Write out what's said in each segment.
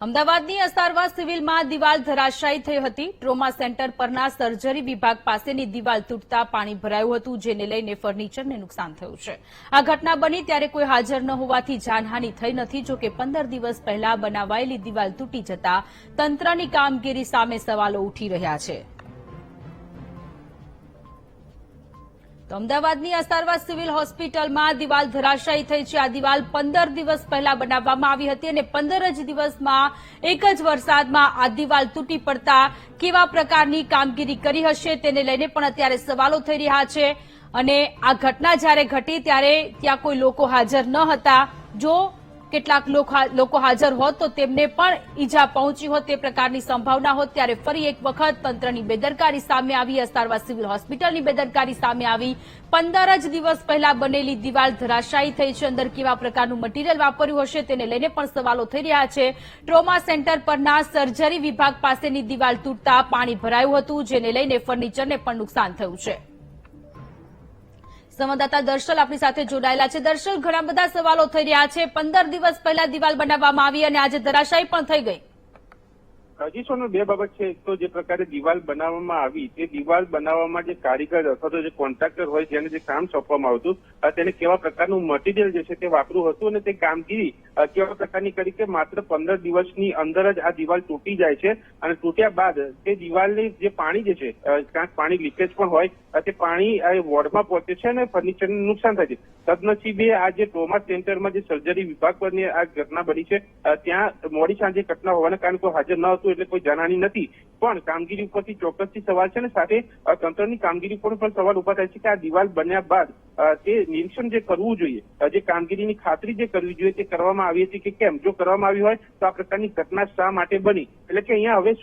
અમદાવાદની અસારવા સિવિલમાં દિવાલ ધરાશાયી થઈ હતી। ટ્રોમા સેન્ટર પરના સર્જરી વિભાગ પાસેની દિવાલ તૂટતા પાણી ભરાયું હતું, જેને લઈને ફર્નિચરને નુકસાન થયું છે। આ ઘટના બની ત્યારે કોઈ હાજર ન હોવાથી જાનહાનિ થઈ નથી। જો કે 15 દિવસ પહેલા બનાવાયેલી દિવાલ તૂટી જતા તંત્રની કામગીરી સામે સવાલો ઉઠી રહ્યા છે। તો અમદાવાદની અસારવા સિવિલ હોસ્પિટલમાં દિવાલ ધરાશાયી થઈ છે। આ દિવાલ 15 દિવસ પહેલા બનાવવામાં આવી હતી અને 15 જ દિવસમાં એક જ વરસાદમાં આ દિવાલ તૂટી પડતા કેવા પ્રકારની કામગીરી કરી હશે તેને લઈને પણ અત્યારે સવાલો થઈ રહ્યા છે। અને આ ઘટના જ્યારે ઘટી ત્યારે ત્યાં કોઈ લોકો હાજર ન હતા। જો કેટલાક લોકો હાજર હોત તો તેમને પણ ઈજા પહોંચી હોત તે પ્રકારની સંભાવના હોત। ત્યારે ફરી એક વખત તંત્રની બેદરકારી સામે આવી, અસારવા સિવિલ હોસ્પિટલની બેદરકારી સામે આવી। 15 જ દિવસ પહેલા બનેલી દિવાલ ધરાશાયી થઈ છે। અંદર કેવા પ્રકારનું મટીરીયલ વાપર્યું હશે તેને લઈને પણ સવાલો થઈ રહ્યા છે। ટ્રોમા સેન્ટર પરના સર્જરી વિભાગ પાસેની દિવાલ તૂટતા પાણી ભરાયું હતું, જેને લઈને ફર્નિચરને પણ નુકસાન થયું છે। સંવાદદાતા દર્શલ આપણી સાથે જોડાયેલા છે। દર્શલ, ઘણા બધા સવાલો થઈ રહ્યા છે। 15 દિવસ પહેલા દિવાલ બનાવવામાં આવી અને આજે ધરાશાયી પણ થઈ ગઈ। હજી બે બાબત છે। એક તો જે પ્રકારે દિવાલ બનાવવામાં આવી તે દિવાલ બનાવવામાં જે કારીગર અથવા તો જે કોન્ટ્રાક્ટર હોય જેને જે કામ સોંપવામાં આવતું તેને કેવા પ્રકારનું મટીરિયલ જે છે તે વાપરવું હતું અને તે કામગીરી કેવા પ્રકારની કરી કે માત્ર 15 દિવસની અંદર જ આ દિવાલ તૂટી જાય છે। અને તૂટ્યા બાદ તે દિવાલની જે પાણી જે છે ક્યાંક પાણી લીકેજ પણ હોય તે પાણી વોર્ડમાં પહોંચે છે અને ફર્નિચરને નુકસાન થાય છે। સદનસીબે આ જે ટ્રોમા સેન્ટરમાં જે સર્જરી વિભાગ પરની આ ઘટના બની છે ત્યાં મોડી સાંજે ઘટના હોવાના કારણે કોઈ હાજર ન હતું એટલે કોઈ જાનહાની નથી। પણ કામગીરી ઉપરથી ચોક્કસથી સવાલ છે અને સાથે તંત્રની કામગીરી પર પણ સવાલ ઉભા થાય છે કે આ દિવાલ બન્યા બાદ તે નિરીક્ષણ જે કરવું જોઈએ, જે કામગીરીની ખાતરી જે કરવી જોઈએ તે કરવામાં આવી હતી કે કેમ? જો કરવામાં આવી હોય તો આ પ્રકારની ઘટના શા માટે બની? એટલે કે અહીંયા હવે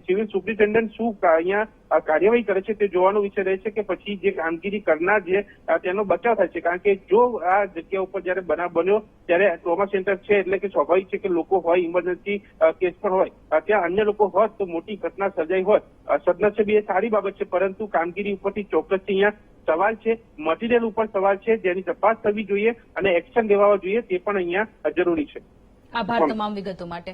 સિવિલ સુપ્રિન્ટેન્ડન્ટ શું અહીંયા કાર્યવાહી કરે છે તે જોવાનો વિષય રહે છે કે પછી જે કામગીરી કરનાર છે તેનો બચાવ થાય છે। કારણ કે જો આ જગ્યા ઉપર જયારે બનાવ બન્યો ત્યારે ટ્રોમા સેન્ટર છે એટલે કે સ્વાભાવિક છે કે લોકો હોય, ઇમરજન્સી કેસ પણ હોય, ત્યાં અન્ય લોકો હોત તો મોટી ઘટના સર્જાઈ હોત। સદનસીબે એ સારી બાબત છે, પરંતુ કામગીરી ઉપરથી ચોક્કસ અહીંયા સવાલ છે, મટીરિયલ ઉપર સવાલ છે, જેની તપાસ થવી જોઈએ અને એક્શન લેવા જોઈએ તે પણ અહીંયા જરૂરી છે। આભાર તમામ વિગતો માટે।